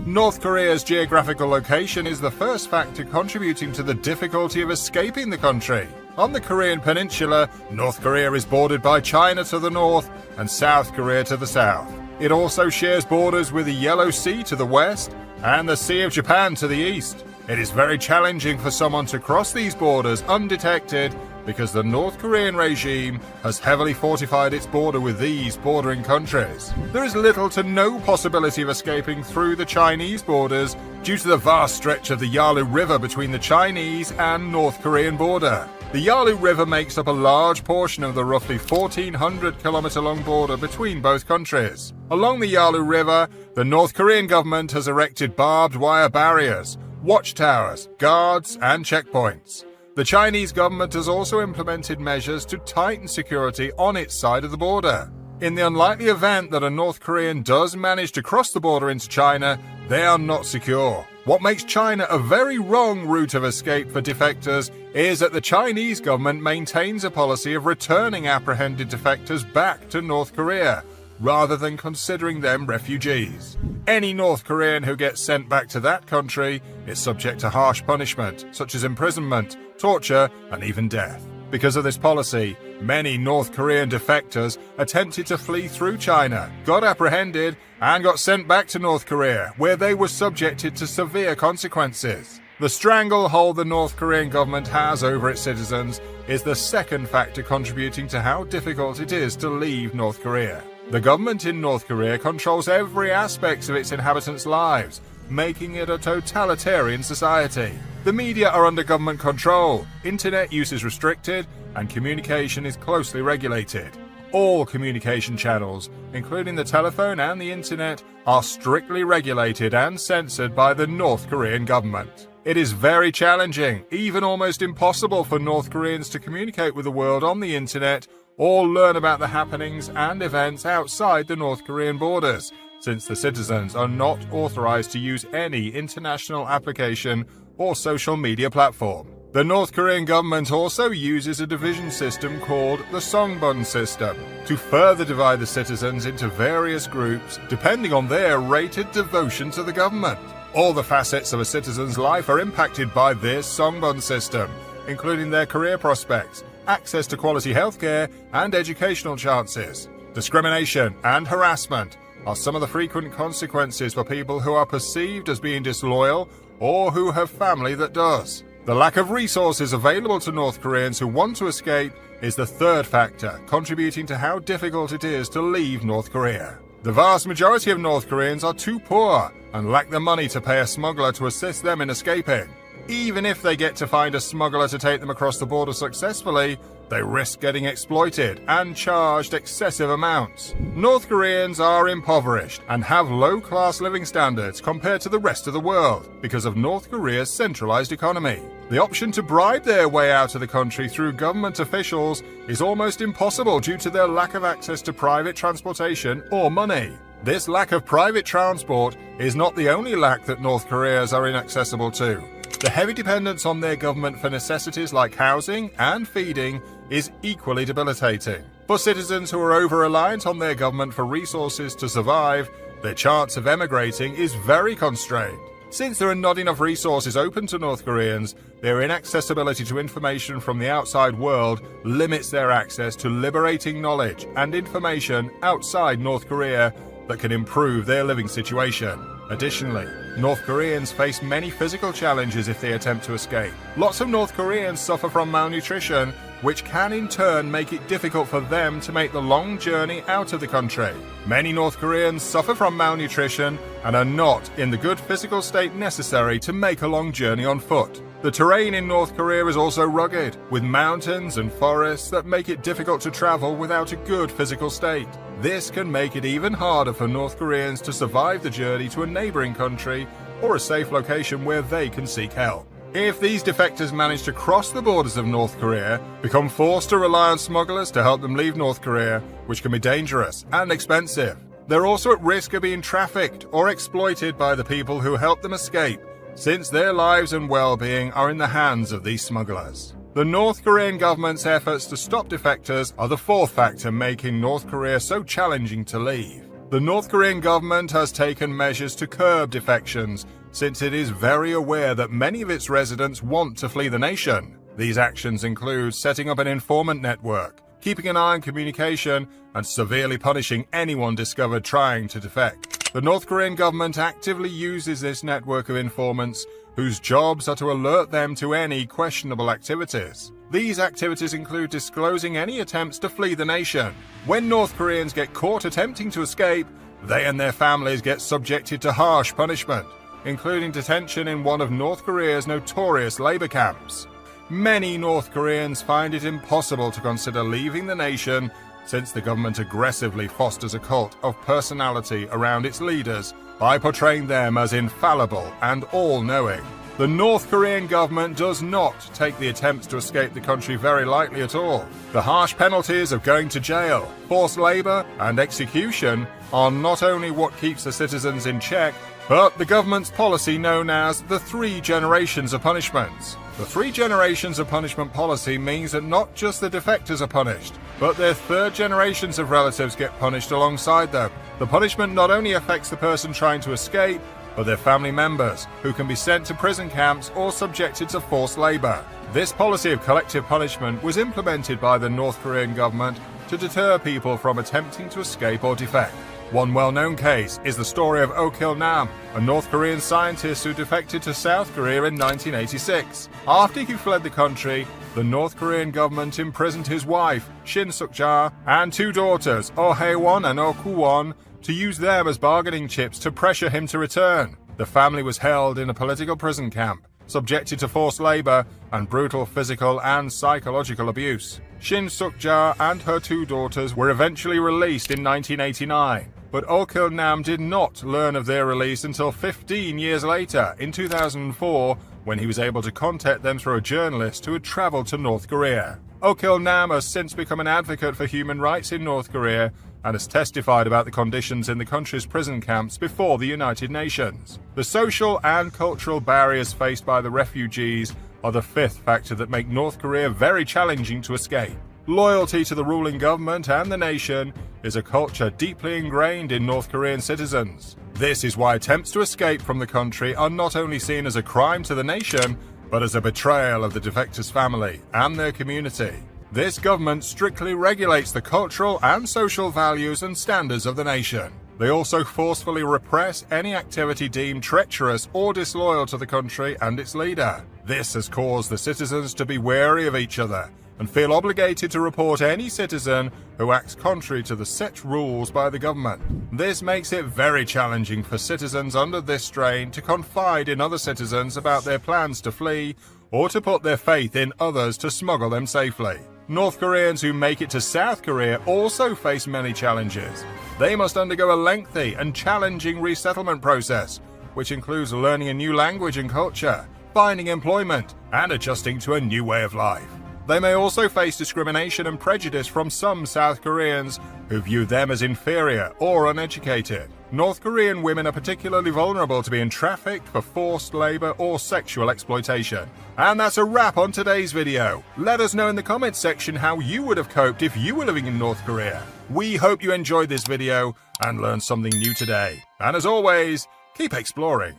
North Korea's geographical location is the first factor contributing to the difficulty of escaping the country. On the Korean peninsula, North Korea is bordered by China to the north and South Korea to the south. It also shares borders with the Yellow Sea to the west and the Sea of Japan to the east. It is very challenging for someone to cross these borders undetected because the North Korean regime has heavily fortified its border with these bordering countries. There is little to no possibility of escaping through the Chinese borders due to the vast stretch of the Yalu River between the Chinese and North Korean border. The Yalu River makes up a large portion of the roughly 1,400-kilometer-long border between both countries. Along the Yalu River, the North Korean government has erected barbed wire barriers, watchtowers, guards, and checkpoints. The Chinese government has also implemented measures to tighten security on its side of the border. In the unlikely event that a North Korean does manage to cross the border into China, they are not secure. What makes China a very wrong route of escape for defectors is that the Chinese government maintains a policy of returning apprehended defectors back to North Korea, rather than considering them refugees. Any North Korean who gets sent back to that country is subject to harsh punishment, such as imprisonment, torture, and even death. Because of this policy, many North Korean defectors attempted to flee through China, got apprehended, and got sent back to North Korea, where they were subjected to severe consequences. The stranglehold the North Korean government has over its citizens is the second factor contributing to how difficult it is to leave North Korea. The government in North Korea controls every aspect of its inhabitants' lives, making it a totalitarian society. The media are under government control, internet use is restricted, and communication is closely regulated. All communication channels, including the telephone and the internet, are strictly regulated and censored by the North Korean government. It is very challenging, even almost impossible for North Koreans to communicate with the world on the internet or learn about the happenings and events outside the North Korean borders, since the citizens are not authorized to use any international application or social media platform. The North Korean government also uses a division system called the Songbun system to further divide the citizens into various groups depending on their rated devotion to the government. All the facets of a citizen's life are impacted by this Songbun system, including their career prospects, access to quality healthcare, and educational chances. Discrimination and harassment are some of the frequent consequences for people who are perceived as being disloyal or who have family that does. The lack of resources available to North Koreans who want to escape is the third factor contributing to how difficult it is to leave North Korea. The vast majority of North Koreans are too poor and lack the money to pay a smuggler to assist them in escaping. Even if they get to find a smuggler to take them across the border successfully, they risk getting exploited and charged excessive amounts. North Koreans are impoverished and have low-class living standards compared to the rest of the world because of North Korea's centralized economy. The option to bribe their way out of the country through government officials is almost impossible due to their lack of access to private transportation or money. This lack of private transport is not the only lack that North Koreans are inaccessible to. The heavy dependence on their government for necessities like housing and feeding is equally debilitating. For citizens who are over-reliant on their government for resources to survive, their chance of emigrating is very constrained. Since there are not enough resources open to North Koreans, their inaccessibility to information from the outside world limits their access to liberating knowledge and information outside North Korea that can improve their living situation. Additionally, North Koreans face many physical challenges if they attempt to escape. Lots of North Koreans suffer from malnutrition, which can in turn make it difficult for them to make the long journey out of the country. Many North Koreans suffer from malnutrition and are not in the good physical state necessary to make a long journey on foot. The terrain in North Korea is also rugged, with mountains and forests that make it difficult to travel without a good physical state. This can make it even harder for North Koreans to survive the journey to a neighboring country or a safe location where they can seek help. If these defectors manage to cross the borders of North Korea, become forced to rely on smugglers to help them leave North Korea, which can be dangerous and expensive. They're also at risk of being trafficked or exploited by the people who help them escape, since their lives and well-being are in the hands of these smugglers. The North Korean government's efforts to stop defectors are the fourth factor making North Korea so challenging to leave. The North Korean government has taken measures to curb defections, since it is very aware that many of its residents want to flee the nation. These actions include setting up an informant network, keeping an eye on communication, and severely punishing anyone discovered trying to defect. The North Korean government actively uses this network of informants whose jobs are to alert them to any questionable activities. These activities include disclosing any attempts to flee the nation. When North Koreans get caught attempting to escape, they and their families get subjected to harsh punishment, including detention in one of North Korea's notorious labor camps. Many North Koreans find it impossible to consider leaving the nation, since the government aggressively fosters a cult of personality around its leaders by portraying them as infallible and all-knowing. The North Korean government does not take the attempts to escape the country very lightly at all. The harsh penalties of going to jail, forced labor, and execution are not only what keeps the citizens in check, but the government's policy known as the 3 generations of punishments. The 3 generations of punishment policy means that not just the defectors are punished, but their 3rd generations of relatives get punished alongside them. The punishment not only affects the person trying to escape, but their family members, who can be sent to prison camps or subjected to forced labor. This policy of collective punishment was implemented by the North Korean government to deter people from attempting to escape or defect. One well-known case is the story of Oh Nam, a North Korean scientist who defected to South Korea in 1986. After he fled the country, the North Korean government imprisoned his wife, Shin Suk-ja, and 2 daughters, Oh Hae-won and Oh Koo-won, to use them as bargaining chips to pressure him to return. The family was held in a political prison camp, subjected to forced labor and brutal physical and psychological abuse. Shin Suk-ja and her 2 daughters were eventually released in 1989. But Oh Nam did not learn of their release until 15 years later, in 2004, when he was able to contact them through a journalist who had traveled to North Korea. Oh Nam has since become an advocate for human rights in North Korea and has testified about the conditions in the country's prison camps before the United Nations. The social and cultural barriers faced by the refugees are the 5th factor that make North Korea very challenging to escape. Loyalty to the ruling government and the nation is a culture deeply ingrained in North Korean citizens. This is why attempts to escape from the country are not only seen as a crime to the nation, but as a betrayal of the defectors' family and their community. This government strictly regulates the cultural and social values and standards of the nation. They also forcefully repress any activity deemed treacherous or disloyal to the country and its leader. This has caused the citizens to be wary of each other and feel obligated to report any citizen who acts contrary to the set rules by the government. This makes it very challenging for citizens under this strain to confide in other citizens about their plans to flee or to put their faith in others to smuggle them safely. North Koreans who make it to South Korea also face many challenges. They must undergo a lengthy and challenging resettlement process, which includes learning a new language and culture, finding employment, and adjusting to a new way of life. They may also face discrimination and prejudice from some South Koreans who view them as inferior or uneducated. North Korean women are particularly vulnerable to being trafficked for forced labor or sexual exploitation. And that's a wrap on today's video. Let us know in the comments section how you would have coped if you were living in North Korea. We hope you enjoyed this video and learned something new today. And as always, keep exploring.